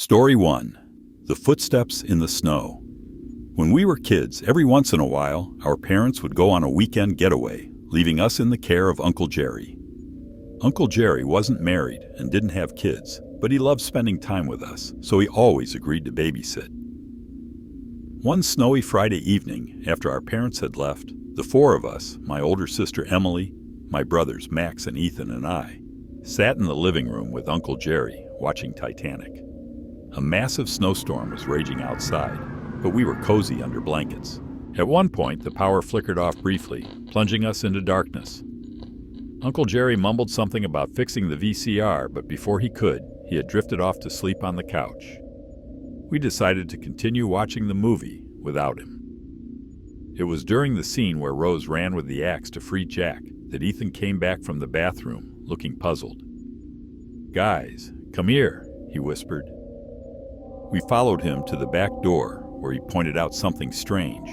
Story 1. The Footsteps in the Snow. When we were kids, every once in a while, our parents would go on a weekend getaway, leaving us in the care of Uncle Jerry. Uncle Jerry wasn't married and didn't have kids, but he loved spending time with us, so he always agreed to babysit. One snowy Friday evening, after our parents had left, the four of us, my older sister Emily, my brothers Max and Ethan and I, sat in the living room with Uncle Jerry, watching Titanic. A massive snowstorm was raging outside, but we were cozy under blankets. At one point, the power flickered off briefly, plunging us into darkness. Uncle Jerry mumbled something about fixing the VCR, but before he could, he had drifted off to sleep on the couch. We decided to continue watching the movie without him. It was during the scene where Rose ran with the axe to free Jack that Ethan came back from the bathroom, looking puzzled. "Guys, come here," he whispered. We followed him to the back door, where he pointed out something strange: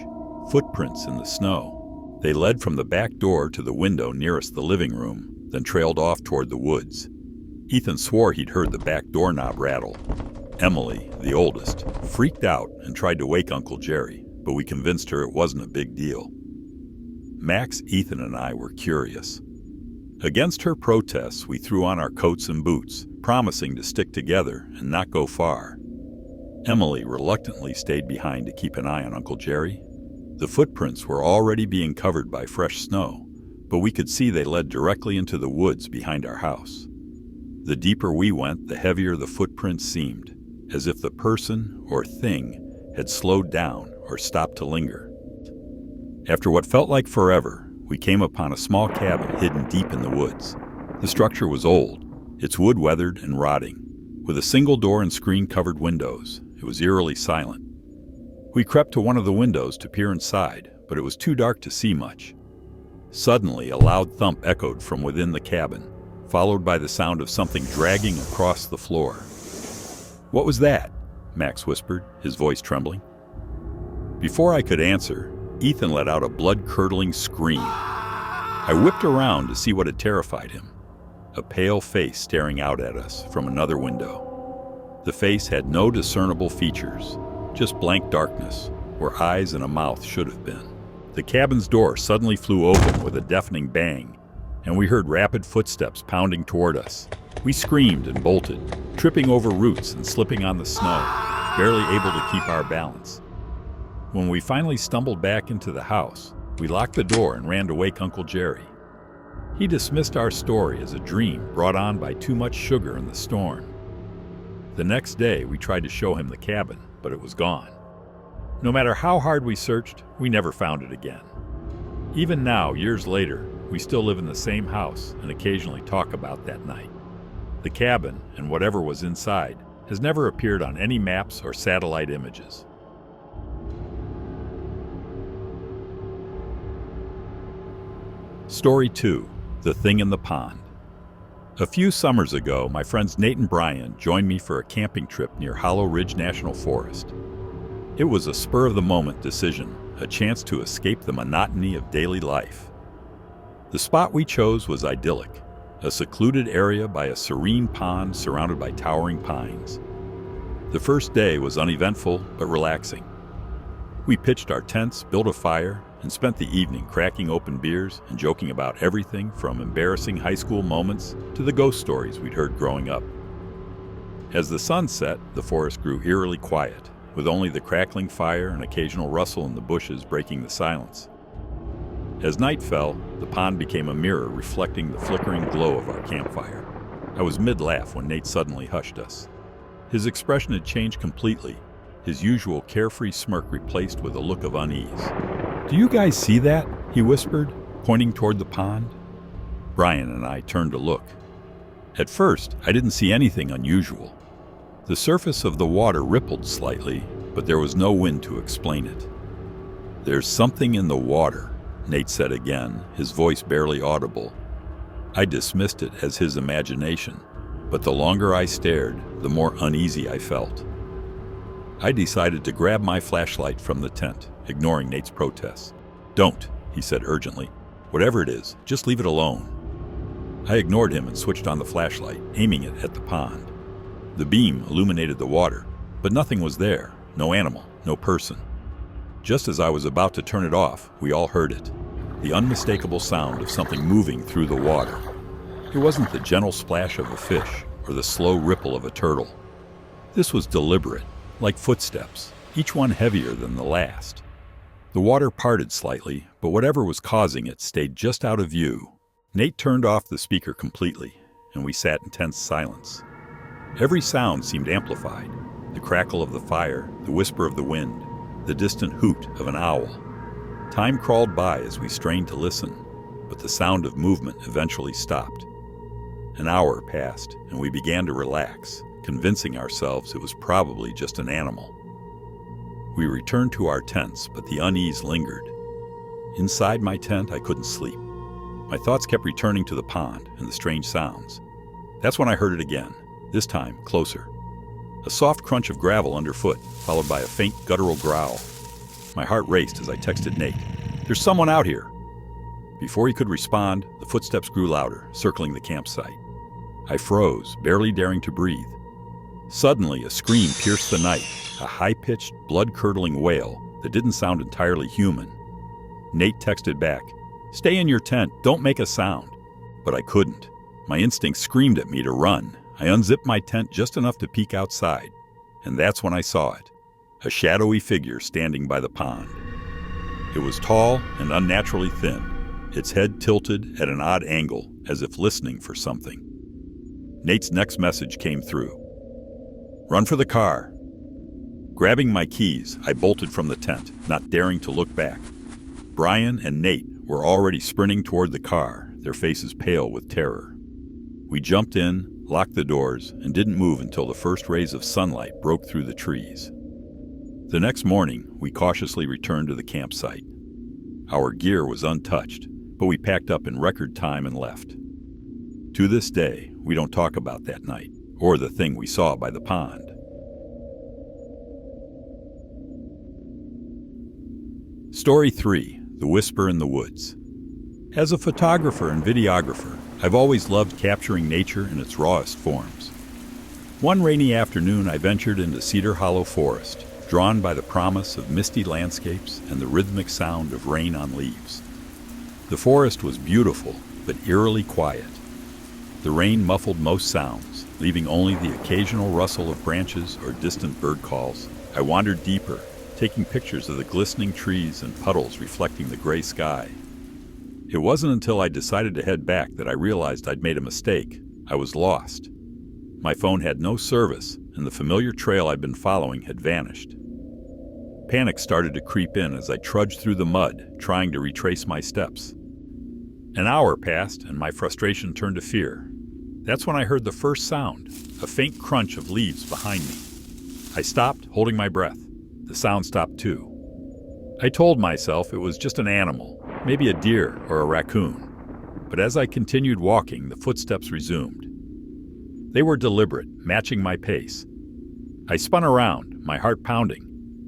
footprints in the snow. They led from the back door to the window nearest the living room, then trailed off toward the woods. Ethan swore he'd heard the back doorknob rattle. Emily, the oldest, freaked out and tried to wake Uncle Jerry, but we convinced her it wasn't a big deal. Max, Ethan, and I were curious. Against her protests, we threw on our coats and boots, promising to stick together and not go far. Emily reluctantly stayed behind to keep an eye on Uncle Jerry. The footprints were already being covered by fresh snow, but we could see they led directly into the woods behind our house. The deeper we went, the heavier the footprints seemed, as if the person or thing had slowed down or stopped to linger. After what felt like forever, we came upon a small cabin hidden deep in the woods. The structure was old, its wood weathered and rotting. With a single door and screen-covered windows, it was eerily silent. We crept to one of the windows to peer inside, but it was too dark to see much. Suddenly, a loud thump echoed from within the cabin, followed by the sound of something dragging across the floor. "What was that?" Max whispered, his voice trembling. Before I could answer, Ethan let out a blood-curdling scream. I whipped around to see what had terrified him: a pale face staring out at us from another window. The face had no discernible features, just blank darkness, where eyes and a mouth should have been. The cabin's door suddenly flew open with a deafening bang, and we heard rapid footsteps pounding toward us. We screamed and bolted, tripping over roots and slipping on the snow, barely able to keep our balance. When we finally stumbled back into the house, we locked the door and ran to wake Uncle Jerry. He dismissed our story as a dream brought on by too much sugar in the storm. The next day, we tried to show him the cabin, but it was gone. No matter how hard we searched, we never found it again. Even now, years later, we still live in the same house and occasionally talk about that night. The cabin, and whatever was inside, has never appeared on any maps or satellite images. Story 2. The Thing in the Pond. A few summers ago, my friends Nate and Brian joined me for a camping trip near Hollow Ridge National Forest. It was a spur-of-the-moment decision, a chance to escape the monotony of daily life. The spot we chose was idyllic, a secluded area by a serene pond surrounded by towering pines. The first day was uneventful but relaxing. We pitched our tents, built a fire, and spent the evening cracking open beers and joking about everything from embarrassing high school moments to the ghost stories we'd heard growing up. As the sun set, the forest grew eerily quiet, with only the crackling fire and occasional rustle in the bushes breaking the silence. As night fell, the pond became a mirror reflecting the flickering glow of our campfire. I was mid-laugh when Nate suddenly hushed us. His expression had changed completely, his usual carefree smirk replaced with a look of unease. "Do you guys see that?" he whispered, pointing toward the pond. Brian and I turned to look. At first, I didn't see anything unusual. The surface of the water rippled slightly, but there was no wind to explain it. "There's something in the water," Nate said again, his voice barely audible. I dismissed it as his imagination, but the longer I stared, the more uneasy I felt. I decided to grab my flashlight from the tent, ignoring Nate's protests. "Don't," he said urgently. "Whatever it is, just leave it alone." I ignored him and switched on the flashlight, aiming it at the pond. The beam illuminated the water, but nothing was there. No animal, no person. Just as I was about to turn it off, we all heard it. The unmistakable sound of something moving through the water. It wasn't the gentle splash of a fish or the slow ripple of a turtle. This was deliberate, like footsteps, each one heavier than the last. The water parted slightly, but whatever was causing it stayed just out of view. Nate turned off the speaker completely, and we sat in tense silence. Every sound seemed amplified. The crackle of the fire, the whisper of the wind, the distant hoot of an owl. Time crawled by as we strained to listen, but the sound of movement eventually stopped. An hour passed, and we began to relax, convincing ourselves it was probably just an animal. We returned to our tents, but the unease lingered. Inside my tent, I couldn't sleep. My thoughts kept returning to the pond and the strange sounds. That's when I heard it again, this time closer. A soft crunch of gravel underfoot, followed by a faint guttural growl. My heart raced as I texted Nate, "There's someone out here!" Before he could respond, the footsteps grew louder, circling the campsite. I froze, barely daring to breathe. Suddenly, a scream pierced the night, a high-pitched, blood-curdling wail that didn't sound entirely human. Nate texted back, "Stay in your tent, don't make a sound." But I couldn't. My instinct screamed at me to run. I unzipped my tent just enough to peek outside, and that's when I saw it. A shadowy figure standing by the pond. It was tall and unnaturally thin, its head tilted at an odd angle, as if listening for something. Nate's next message came through. "Run for the car." Grabbing my keys, I bolted from the tent, not daring to look back. Brian and Nate were already sprinting toward the car, their faces pale with terror. We jumped in, locked the doors, and didn't move until the first rays of sunlight broke through the trees. The next morning, we cautiously returned to the campsite. Our gear was untouched, but we packed up in record time and left. To this day, we don't talk about that night, or the thing we saw by the pond. Story 3. The Whisper in the Woods. As a photographer and videographer, I've always loved capturing nature in its rawest forms. One rainy afternoon, I ventured into Cedar Hollow Forest, drawn by the promise of misty landscapes and the rhythmic sound of rain on leaves. The forest was beautiful, but eerily quiet. The rain muffled most sounds, leaving only the occasional rustle of branches or distant bird calls. I wandered deeper, taking pictures of the glistening trees and puddles reflecting the gray sky. It wasn't until I decided to head back that I realized I'd made a mistake. I was lost. My phone had no service, and the familiar trail I'd been following had vanished. Panic started to creep in as I trudged through the mud, trying to retrace my steps. An hour passed, and my frustration turned to fear. That's when I heard the first sound, a faint crunch of leaves behind me. I stopped, holding my breath. The sound stopped too. I told myself it was just an animal, maybe a deer or a raccoon. But as I continued walking, the footsteps resumed. They were deliberate, matching my pace. I spun around, my heart pounding,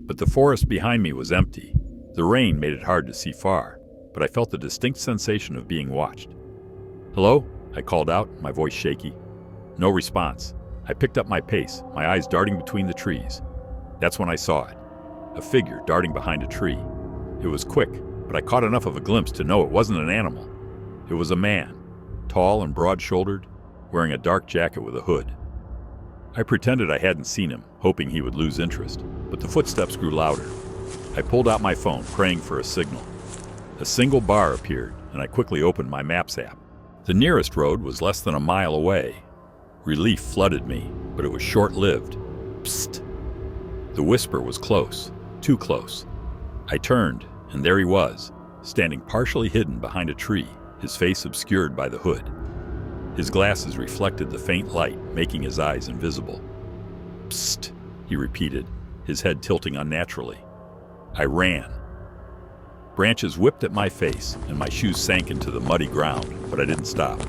but the forest behind me was empty. The rain made it hard to see far, but I felt the distinct sensation of being watched. "Hello?" I called out, my voice shaky. No response. I picked up my pace, my eyes darting between the trees. That's when I saw it. A figure darting behind a tree. It was quick, but I caught enough of a glimpse to know it wasn't an animal. It was a man, tall and broad-shouldered, wearing a dark jacket with a hood. I pretended I hadn't seen him, hoping he would lose interest, but the footsteps grew louder. I pulled out my phone, praying for a signal. A single bar appeared, and I quickly opened my Maps app. The nearest road was less than a mile away. Relief flooded me, but it was short-lived. Psst! The whisper was close, too close. I turned, and there he was, standing partially hidden behind a tree, his face obscured by the hood. His glasses reflected the faint light, making his eyes invisible. "Psst," he repeated, his head tilting unnaturally. I ran. Branches whipped at my face, and my shoes sank into the muddy ground, but I didn't stop.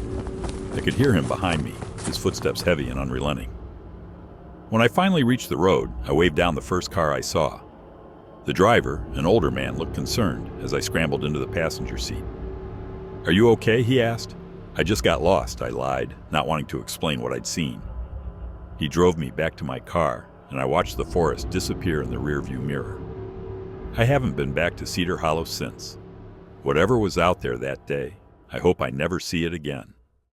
I could hear him behind me, his footsteps heavy and unrelenting. When I finally reached the road, I waved down the first car I saw. The driver, an older man, looked concerned as I scrambled into the passenger seat. "Are you okay?" he asked. "I just got lost," I lied, not wanting to explain what I'd seen. He drove me back to my car, and I watched the forest disappear in the rearview mirror. I haven't been back to Cedar Hollow since. Whatever was out there that day, I hope I never see it again.